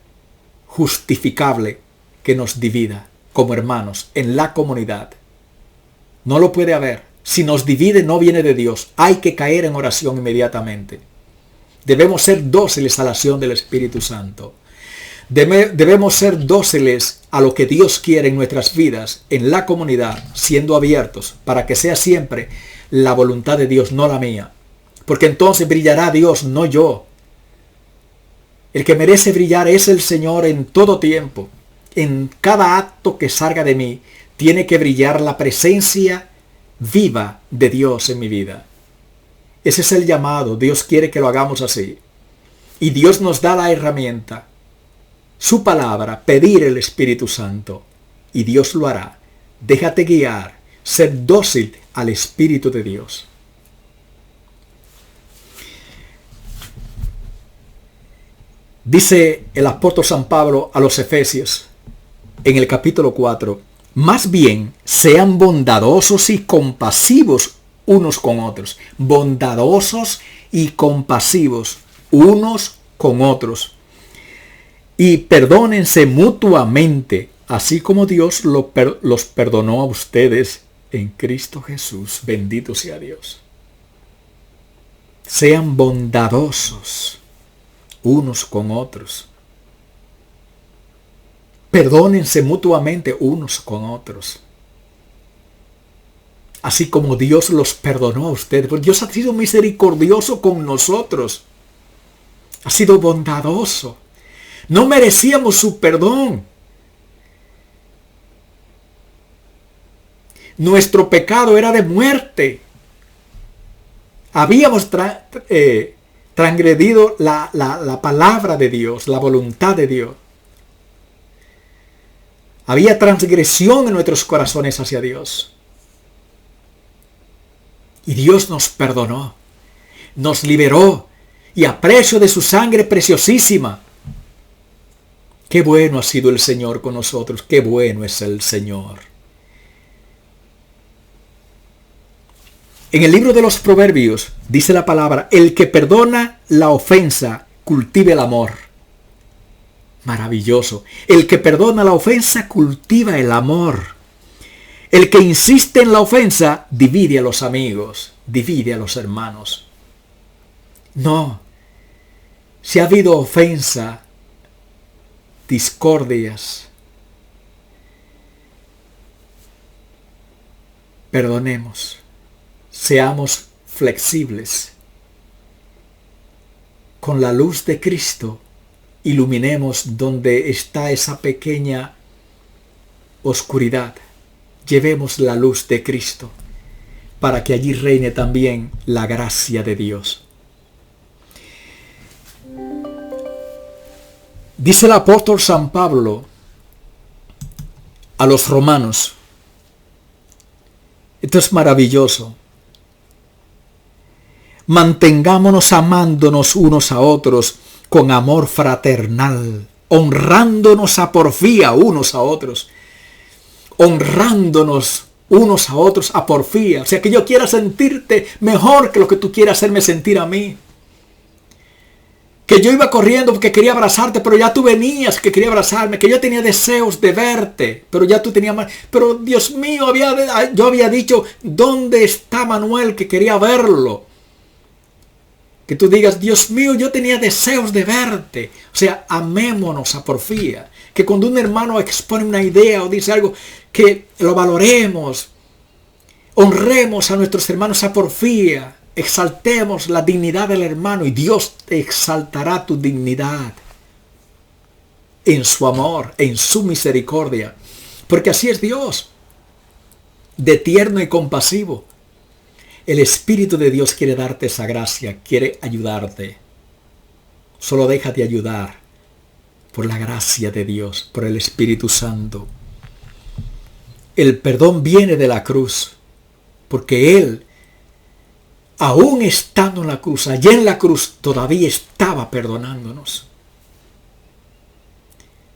justificable que nos divida como hermanos en la comunidad. No lo puede haber. Si nos divide, no viene de Dios. Hay que caer en oración inmediatamente. Debemos ser dóciles a la acción del Espíritu Santo. Debemos ser dóciles a lo que Dios quiere en nuestras vidas, en la comunidad, siendo abiertos para que sea siempre la voluntad de Dios, no la mía. Porque entonces brillará Dios, no yo. El que merece brillar es el Señor en todo tiempo. En cada acto que salga de mí, tiene que brillar la presencia viva de Dios en mi vida. Ese es el llamado. Dios quiere que lo hagamos así. Y Dios nos da la herramienta, su palabra, pedir el Espíritu Santo. Y Dios lo hará. Déjate guiar. Ser dócil al Espíritu de Dios. Dice el apóstol San Pablo a los Efesios en el capítulo 4. Más bien, sean bondadosos y compasivos unos con otros. Bondadosos y compasivos unos con otros. Y perdónense mutuamente, así como Dios los perdonó a ustedes en Cristo Jesús. Bendito sea Dios. Sean bondadosos unos con otros. Perdónense mutuamente unos con otros. Así como Dios los perdonó a ustedes. Porque Dios ha sido misericordioso con nosotros. Ha sido bondadoso. No merecíamos su perdón. Nuestro pecado era de muerte. Habíamos transgredido la palabra de Dios, la voluntad de Dios. Había transgresión en nuestros corazones hacia Dios. Y Dios nos perdonó, nos liberó, y a precio de su sangre preciosísima, Qué bueno ha sido el Señor con nosotros, qué bueno es el Señor. En el libro de los Proverbios dice la palabra, el que perdona la ofensa, cultiva el amor. Maravilloso. El que perdona la ofensa, cultiva el amor. El que insiste en la ofensa, divide a los amigos, divide a los hermanos. No. Si ha habido ofensa, discordias, perdonemos. Seamos flexibles. Con la luz de Cristo, iluminemos donde está esa pequeña oscuridad. Llevemos la luz de Cristo para que allí reine también la gracia de Dios. Dice el apóstol San Pablo a los romanos. Esto es maravilloso. Mantengámonos amándonos unos a otros con amor fraternal, honrándonos a porfía unos a otros, honrándonos unos a otros a porfía. O sea, que yo quiera sentirte mejor que lo que tú quieras hacerme sentir a mí. Que yo iba corriendo porque quería abrazarte, pero ya tú venías que quería abrazarme, que yo tenía deseos de verte, pero ya tú tenías más. Pero Dios mío, yo había dicho, ¿dónde está Manuel que quería verlo? Que tú digas, Dios mío, yo tenía deseos de verte. O sea, amémonos a porfía. Que cuando un hermano expone una idea o dice algo, que lo valoremos. Honremos a nuestros hermanos a porfía. Exaltemos la dignidad del hermano y Dios te exaltará tu dignidad en su amor, en su misericordia. Porque así es Dios, de tierno y compasivo. El Espíritu de Dios quiere darte esa gracia, quiere ayudarte. Solo déjate ayudar por la gracia de Dios, por el Espíritu Santo. El perdón viene de la cruz, porque Él, aún estando en la cruz, allá en la cruz, todavía estaba perdonándonos.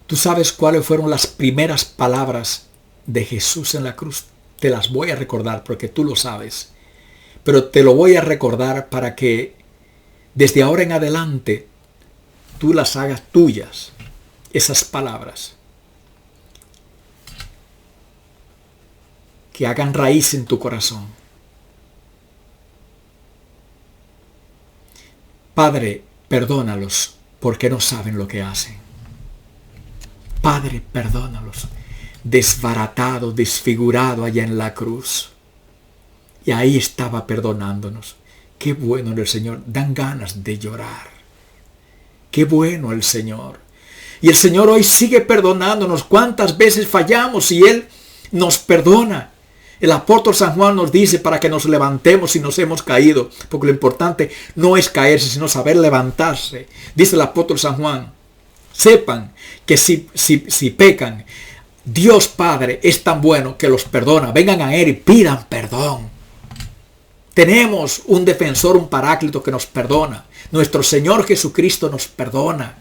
¿Tú sabes cuáles fueron las primeras palabras de Jesús en la cruz? Te las voy a recordar porque tú lo sabes. Pero te lo voy a recordar para que desde ahora en adelante tú las hagas tuyas, esas palabras. Que hagan raíz en tu corazón. Padre, perdónalos porque no saben lo que hacen. Padre, perdónalos. Desbaratado, desfigurado allá en la cruz. Y ahí estaba perdonándonos. Qué bueno el Señor. Dan ganas de llorar. Qué bueno el Señor. Y el Señor hoy sigue perdonándonos. ¿Cuántas veces fallamos y Él nos perdona? El apóstol San Juan nos dice para que nos levantemos si nos hemos caído. Porque lo importante no es caerse, sino saber levantarse. Dice el apóstol San Juan. Sepan que si pecan, Dios Padre es tan bueno que los perdona. Vengan a Él y pidan perdón. Tenemos un defensor, un paráclito que nos perdona. Nuestro Señor Jesucristo nos perdona.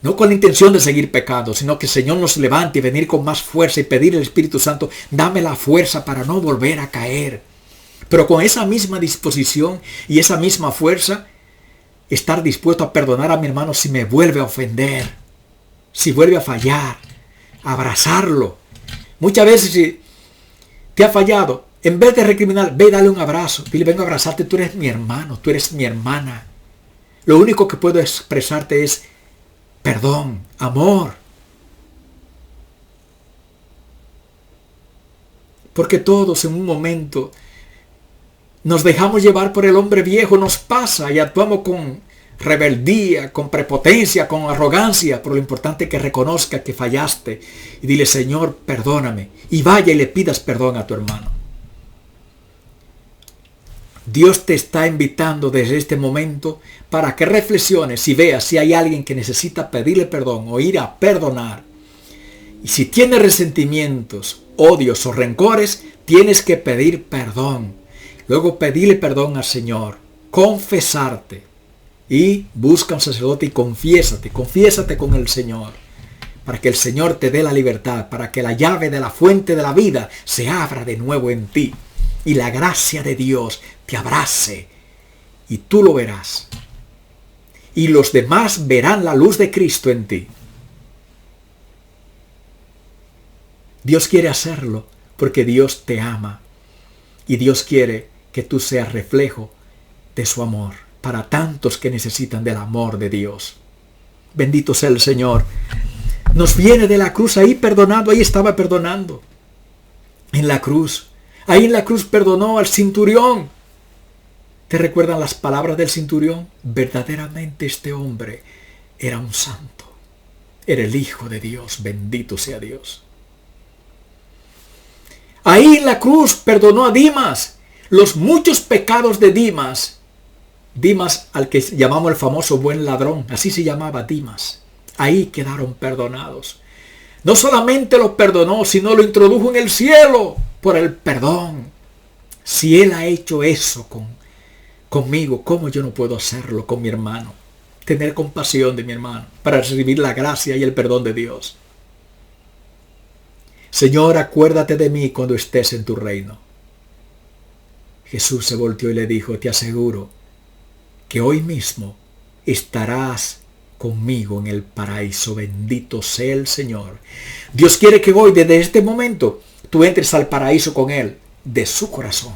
No con la intención de seguir pecando, sino que el Señor nos levante y venir con más fuerza y pedir al Espíritu Santo, dame la fuerza para no volver a caer. Pero con esa misma disposición y esa misma fuerza, estar dispuesto a perdonar a mi hermano si me vuelve a ofender, si vuelve a fallar, abrazarlo. Muchas veces si te ha fallado, en vez de recriminar, ve y dale un abrazo. Dile, vengo a abrazarte, tú eres mi hermano, tú eres mi hermana. Lo único que puedo expresarte es perdón, amor. Porque todos en un momento nos dejamos llevar por el hombre viejo, nos pasa y actuamos con rebeldía, con prepotencia, con arrogancia. Pero lo importante es que reconozca que fallaste y dile, Señor, perdóname. Y vaya y le pidas perdón a tu hermano. Dios te está invitando desde este momento para que reflexiones y veas si hay alguien que necesita pedirle perdón o ir a perdonar. Y si tienes resentimientos, odios o rencores, tienes que pedir perdón. Luego pedirle perdón al Señor, confesarte. y busca un sacerdote y confiésate con el Señor, para que el Señor te dé la libertad, para que la llave de la fuente de la vida se abra de nuevo en ti y la gracia de Dios te abrace y tú lo verás. Y los demás verán la luz de Cristo en ti. Dios quiere hacerlo porque Dios te ama y Dios quiere que tú seas reflejo de su amor para tantos que necesitan del amor de Dios. Bendito sea el Señor. Nos viene de la cruz ahí perdonando, ahí estaba perdonando. En la cruz, ahí en la cruz perdonó al centurión. ¿Te recuerdan las palabras del centurión? Verdaderamente este hombre era un santo. Era el Hijo de Dios, bendito sea Dios. Ahí en la cruz perdonó a Dimas, los muchos pecados de Dimas. Dimas, al que llamamos el famoso buen ladrón, así se llamaba Dimas. Ahí quedaron perdonados. No solamente lo perdonó, sino lo introdujo en el cielo por el perdón. Si Él ha hecho eso conmigo, ¿cómo yo no puedo hacerlo con mi hermano? Tener compasión de mi hermano para recibir la gracia y el perdón de Dios. Señor, acuérdate de mí cuando estés en tu reino. Jesús se volteó y le dijo, te aseguro que hoy mismo estarás conmigo en el paraíso. Bendito sea el Señor. Dios quiere que hoy, desde este momento, tú entres al paraíso con Él, de su corazón.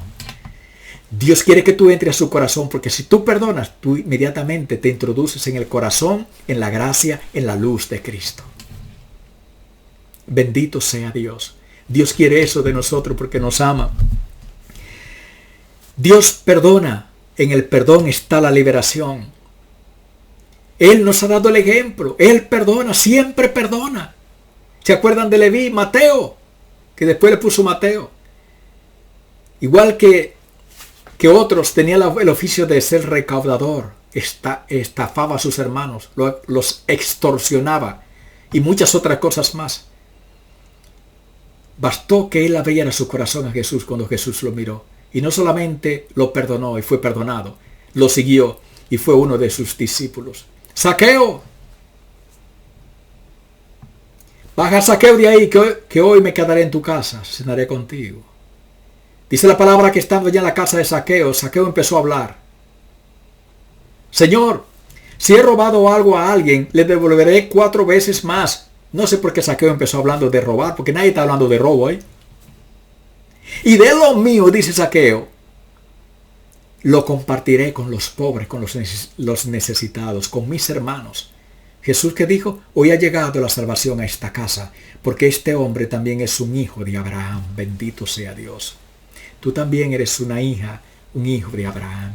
Dios quiere que tú entres a su corazón, porque si tú perdonas, tú inmediatamente te introduces en el corazón, en la gracia, en la luz de Cristo. Bendito sea Dios. Dios quiere eso de nosotros porque nos ama. Dios perdona. En el perdón está la liberación. Él nos ha dado el ejemplo. Él perdona, siempre perdona. ¿Se acuerdan de Leví? Mateo, que después le puso Mateo. Igual que otros, tenía el oficio de ser recaudador. Estafaba a sus hermanos, los extorsionaba y muchas otras cosas más. Bastó que él abriera su corazón a Jesús cuando Jesús lo miró. Y no solamente lo perdonó y fue perdonado, lo siguió y fue uno de sus discípulos. Zaqueo, baja Zaqueo de ahí, que hoy me quedaré en tu casa, cenaré contigo. Dice la palabra que estando ya en la casa de Zaqueo, Zaqueo empezó a hablar. Señor, si he robado algo a alguien, le devolveré 4 veces más. No sé por qué Zaqueo empezó hablando de robar, porque nadie está hablando de robo, ¿eh? Y de lo mío, dice Zaqueo, lo compartiré con los pobres, con los necesitados, con mis hermanos. Jesús que dijo, hoy ha llegado la salvación a esta casa, porque este hombre también es un hijo de Abraham. Bendito sea Dios. Tú también eres una hija, un hijo de Abraham.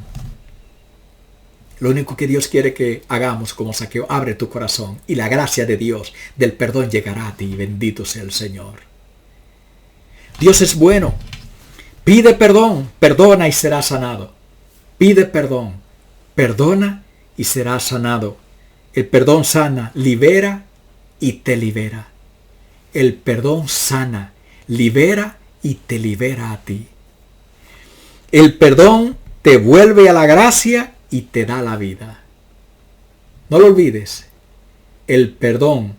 Lo único que Dios quiere que hagamos como Zaqueo, abre tu corazón y la gracia de Dios, del perdón llegará a ti. Bendito sea el Señor. Dios es bueno. Pide perdón, perdona y serás sanado. Pide perdón, perdona y serás sanado. El perdón sana, libera y te libera. El perdón sana, libera y te libera a ti. El perdón te vuelve a la gracia y te da la vida. No lo olvides. El perdón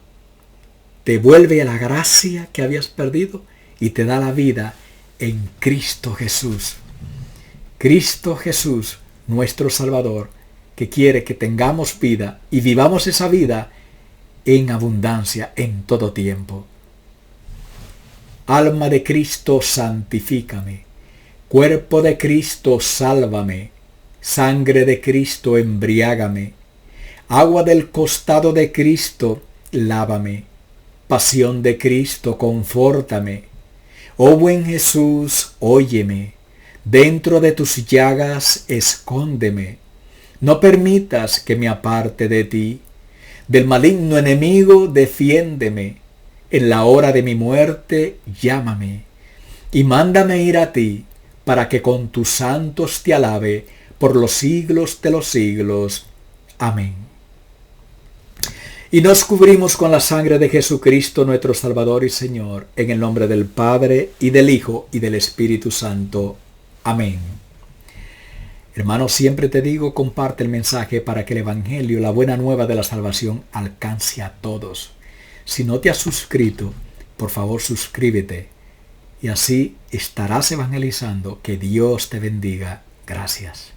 te vuelve a la gracia que habías perdido y te da la vida en Cristo Jesús. Cristo Jesús, nuestro Salvador, que quiere que tengamos vida y vivamos esa vida en abundancia en todo tiempo. Alma de Cristo, santifícame. Cuerpo de Cristo, sálvame. Sangre de Cristo, embriágame. Agua del costado de Cristo, lávame. Pasión de Cristo, confórtame. Oh buen Jesús, óyeme. Dentro de tus llagas, escóndeme. No permitas que me aparte de ti. Del maligno enemigo, defiéndeme. En la hora de mi muerte, llámame. Y mándame ir a ti, para que con tus santos te alabe por los siglos de los siglos. Amén. Y nos cubrimos con la sangre de Jesucristo, nuestro Salvador y Señor, en el nombre del Padre, y del Hijo, y del Espíritu Santo. Amén. Hermano, siempre te digo, comparte el mensaje para que el Evangelio, la buena nueva de la salvación, alcance a todos. Si no te has suscrito, por favor suscríbete y así estarás evangelizando. Que Dios te bendiga. Gracias.